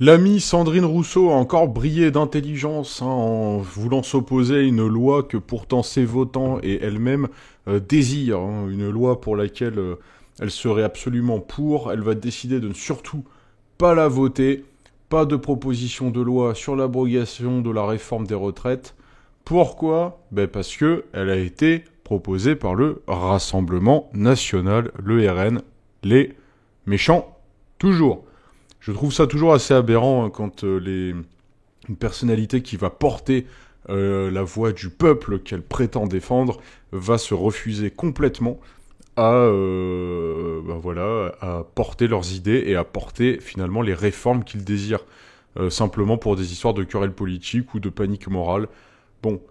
L'amie Sandrine Rousseau a encore brillé d'intelligence en voulant s'opposer à une loi que pourtant ses votants et elle-même désirent. Une loi pour laquelle elle serait absolument pour. Elle va décider de ne surtout pas la voter. Pas de proposition de loi sur l'abrogation de la réforme des retraites. Pourquoi ? Parce que elle a été proposée par le Rassemblement National, le RN, les méchants, toujours. Je trouve ça toujours assez aberrant quand une personnalité qui va porter la voix du peuple qu'elle prétend défendre va se refuser complètement à, à porter leurs idées et à porter finalement les réformes qu'ils désirent, simplement pour des histoires de querelles politiques ou de panique morale. Bon,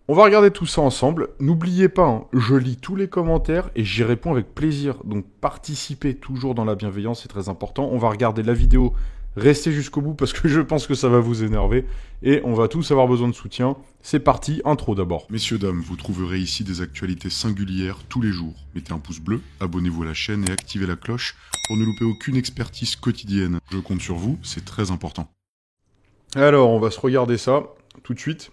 on va regarder tout ça ensemble. N'oubliez pas, je lis tous les commentaires et j'y réponds avec plaisir. Donc participez toujours dans la bienveillance, c'est très important. On va regarder la vidéo, restez jusqu'au bout parce que je pense que ça va vous énerver. Et on va tous avoir besoin de soutien. C'est parti, intro d'abord. Messieurs, dames, vous trouverez ici des actualités singulières tous les jours. Mettez un pouce bleu, abonnez-vous à la chaîne et activez la cloche pour ne louper aucune expertise quotidienne. Je compte sur vous, c'est très important. Alors, on va se regarder ça tout de suite.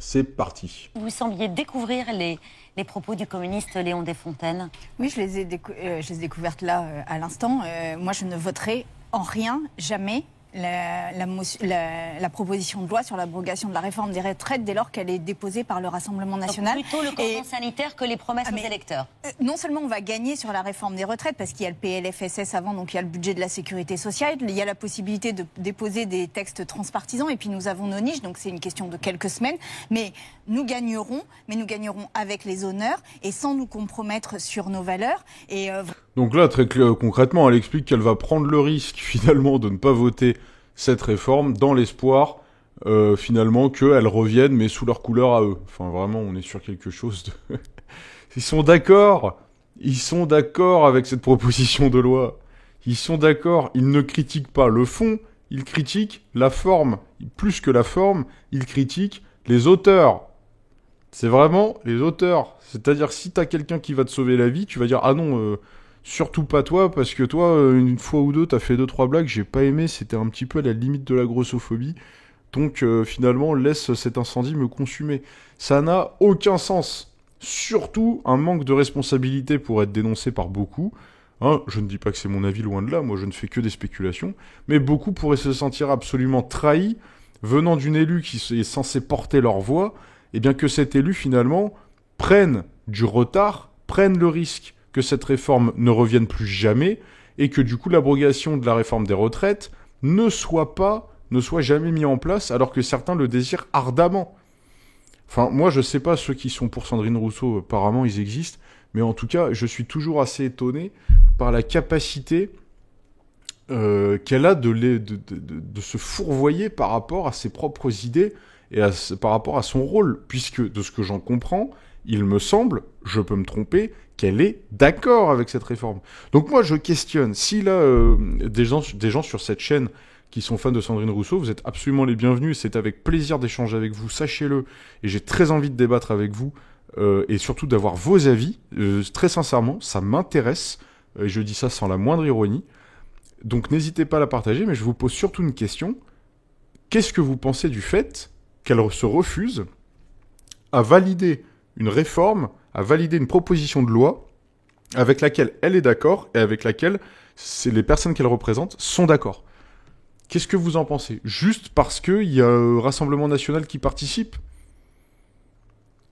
C'est parti. Vous sembliez découvrir les propos du communiste Léon Desfontaines. Oui, je les ai découvertes là à l'instant. Moi, je ne voterai en rien, jamais, la proposition de loi sur l'abrogation de la réforme des retraites dès lors qu'elle est déposée par le Rassemblement national. Donc plutôt le cordon sanitaire que les promesses aux électeurs. Non seulement on va gagner sur la réforme des retraites parce qu'il y a le PLFSS avant, donc il y a le budget de la sécurité sociale, il y a la possibilité de déposer des textes transpartisans et puis nous avons nos niches, donc c'est une question de quelques semaines. Mais nous gagnerons avec les honneurs et sans nous compromettre sur nos valeurs. Donc là, très concrètement, elle explique qu'elle va prendre le risque finalement de ne pas voter cette réforme dans l'espoir finalement qu'elle revienne mais sous leur couleur à eux. Enfin vraiment, on est sur quelque chose de... Ils sont d'accord avec cette proposition de loi. Ils sont d'accord, ils ne critiquent pas le fond, ils critiquent la forme. Plus que la forme, ils critiquent les auteurs. C'est vraiment les auteurs. C'est-à-dire, si t'as quelqu'un qui va te sauver la vie, tu vas dire « Ah non, surtout pas toi, parce que toi, une fois ou deux, t'as fait 2-3 blagues, j'ai pas aimé, c'était un petit peu à la limite de la grossophobie. Donc, finalement, laisse cet incendie me consumer. » Ça n'a aucun sens. Surtout, un manque de responsabilité pour être dénoncé par beaucoup. Hein, je ne dis pas que c'est mon avis, loin de là, moi je ne fais que des spéculations. Mais beaucoup pourraient se sentir absolument trahis, venant d'une élue qui est censée porter leur voix, et bien que cet élu, finalement, prenne du retard, prenne le risque que cette réforme ne revienne plus jamais, et que du coup l'abrogation de la réforme des retraites ne soit jamais mis en place, alors que certains le désirent ardemment. Enfin, moi je sais pas, ceux qui sont pour Sandrine Rousseau, apparemment ils existent, mais en tout cas, je suis toujours assez étonné par la capacité qu'elle a de se fourvoyer par rapport à ses propres idées et par rapport à son rôle, puisque, de ce que j'en comprends, il me semble, je peux me tromper, qu'elle est d'accord avec cette réforme. Donc moi, je questionne. Si là, des gens sur cette chaîne qui sont fans de Sandrine Rousseau, vous êtes absolument les bienvenus, c'est avec plaisir d'échanger avec vous, sachez-le, et j'ai très envie de débattre avec vous, et surtout d'avoir vos avis. Très sincèrement, ça m'intéresse, et je dis ça sans la moindre ironie. Donc n'hésitez pas à la partager, mais je vous pose surtout une question. Qu'est-ce que vous pensez du fait qu'elle se refuse à valider une réforme, à valider une proposition de loi avec laquelle elle est d'accord et avec laquelle les personnes qu'elle représente sont d'accord? Qu'est-ce que vous en pensez? Juste parce qu'il y a un Rassemblement National qui participe?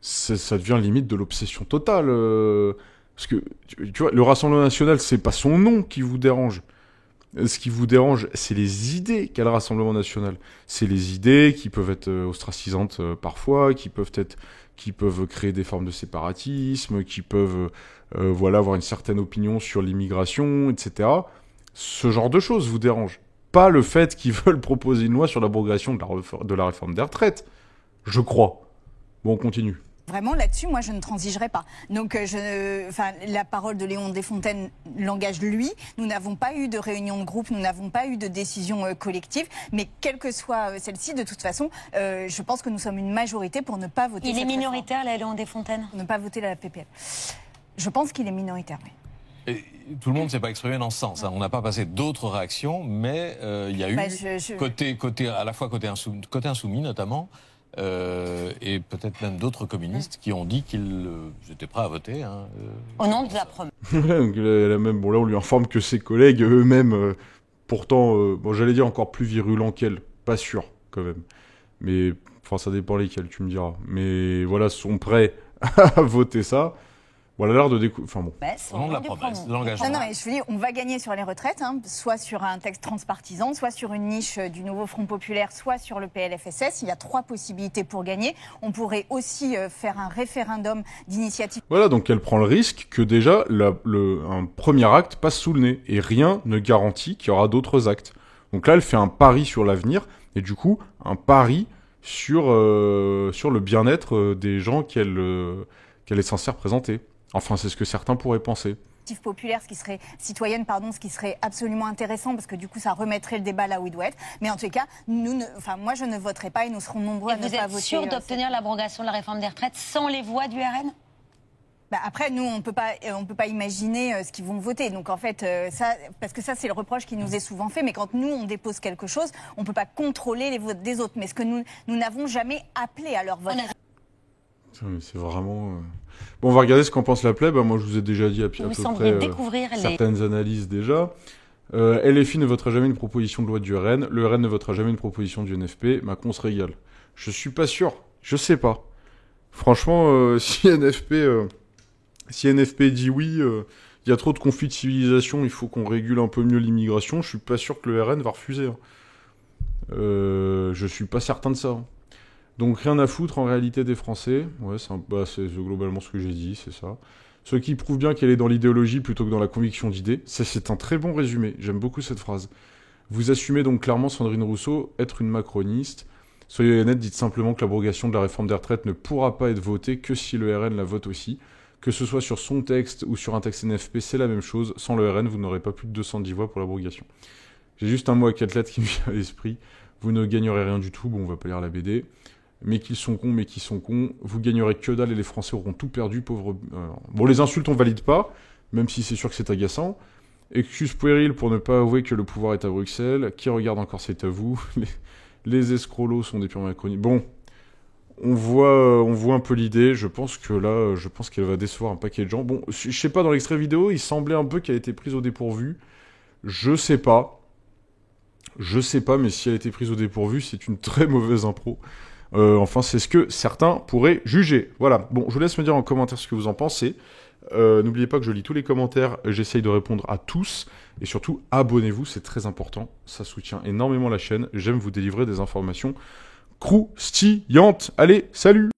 Ça devient limite de l'obsession totale. Parce que, tu vois, le Rassemblement National, c'est pas son nom qui vous dérange. Ce qui vous dérange, c'est les idées qu'a le Rassemblement National. C'est les idées qui peuvent être ostracisantes parfois, qui peuvent créer des formes de séparatisme, qui peuvent avoir une certaine opinion sur l'immigration, etc. Ce genre de choses vous dérange. Pas le fait qu'ils veulent proposer une loi sur l'abrogation de la réforme des retraites. Je crois. Bon, on continue. Vraiment, là-dessus, moi, je ne transigerai pas. Donc, la parole de Léon Desfontaines l'engage lui. Nous n'avons pas eu de réunion de groupe, nous n'avons pas eu de décision collective. Mais quelle que soit celle-ci, de toute façon, je pense que nous sommes une majorité pour ne pas voter cette réforme. Il est minoritaire, réforme. là, Léon Desfontaines? Ne pas voter la PPL. Je pense qu'il est minoritaire, oui. Et tout le monde ne s'est pas exprimé dans ce sens. Hein. On n'a pas passé d'autres réactions, mais il y a eu côté à la fois côté insoumis notamment, et peut-être même d'autres communistes qui ont dit qu'ils étaient prêts à voter. Hein, Au nom de la promesse. Donc, là, on lui informe que ses collègues eux-mêmes, pourtant, bon, j'allais dire encore plus virulents qu'elle, pas sûr quand même. Mais enfin, ça dépend lesquels, tu me diras. Mais voilà, sont prêts à voter ça. Voilà l'air de enfin bon. Au nom de la promesse, de l'engagement. Non, mais je veux dire, on va gagner sur les retraites, hein, soit sur un texte transpartisan, soit sur une niche du nouveau Front Populaire, soit sur le PLFSS. Il y a 3 possibilités pour gagner. On pourrait aussi faire un référendum d'initiative. Voilà, donc elle prend le risque que déjà un premier acte passe sous le nez. Et rien ne garantit qu'il y aura d'autres actes. Donc là, elle fait un pari sur l'avenir, et du coup, un pari sur le bien-être des gens qu'elle est censée représenter. Enfin, c'est ce que certains pourraient penser. Populaire, citoyenne, ce qui serait absolument intéressant parce que du coup ça remettrait le débat là où il doit être. Mais en tout cas, moi je ne voterai pas et nous serons nombreux à ne pas voter. Vous êtes sûr d'obtenir l'abrogation de la réforme des retraites sans les voix du RN ? Après, nous, on peut pas imaginer ce qu'ils vont voter. Donc en fait, parce que ça, c'est le reproche qui nous est souvent fait. Mais quand nous, on dépose quelque chose, on peut pas contrôler les votes des autres. Mais ce que nous n'avons jamais appelé à leur vote. C'est vraiment... Bon, on va regarder ce qu'en pense la plèbe. Moi, je vous ai déjà dit à peu près découvrir certaines analyses déjà. LFI ne votera jamais une proposition de loi du RN. Le RN ne votera jamais une proposition du NFP. Macron se régale. Je suis pas sûr. Je sais pas. Franchement, si NFP dit oui, il y a trop de conflits de civilisation, il faut qu'on régule un peu mieux l'immigration, je suis pas sûr que le RN va refuser. Hein. Je suis pas certain de ça. Hein. Donc rien à foutre en réalité des Français. Ouais, c'est globalement ce que j'ai dit, c'est ça. Ce qui prouve bien qu'elle est dans l'idéologie plutôt que dans la conviction d'idées. C'est un très bon résumé, j'aime beaucoup cette phrase. Vous assumez donc clairement, Sandrine Rousseau, être une macroniste. Soyez honnête, dites simplement que l'abrogation de la réforme des retraites ne pourra pas être votée que si le RN la vote aussi. Que ce soit sur son texte ou sur un texte NFP, c'est la même chose. Sans le RN, vous n'aurez pas plus de 210 voix pour l'abrogation. J'ai juste un mot à 4 lettres qui me vient à l'esprit. Vous ne gagnerez rien du tout. Bon, on va pas lire la BD. Mais qu'ils sont cons. Vous gagnerez que dalle et les Français auront tout perdu, pauvres... Bon, les insultes, on valide pas, même si c'est sûr que c'est agaçant. Excuse puérile pour ne pas avouer que le pouvoir est à Bruxelles. Qui regarde encore, c'est à vous. Les escrolos sont des purs macronistes. Bon, on voit un peu l'idée. Je pense qu'elle va décevoir un paquet de gens. Bon, je sais pas, dans l'extrait vidéo, il semblait un peu qu'elle a été prise au dépourvu. Je sais pas, mais si elle a été prise au dépourvu, c'est une très mauvaise impro. Enfin, c'est ce que certains pourraient juger. Voilà. Bon, je vous laisse me dire en commentaire ce que vous en pensez. N'oubliez pas que je lis tous les commentaires. J'essaye de répondre à tous. Et surtout, abonnez-vous, c'est très important. Ça soutient énormément la chaîne. J'aime vous délivrer des informations croustillantes. Allez, salut!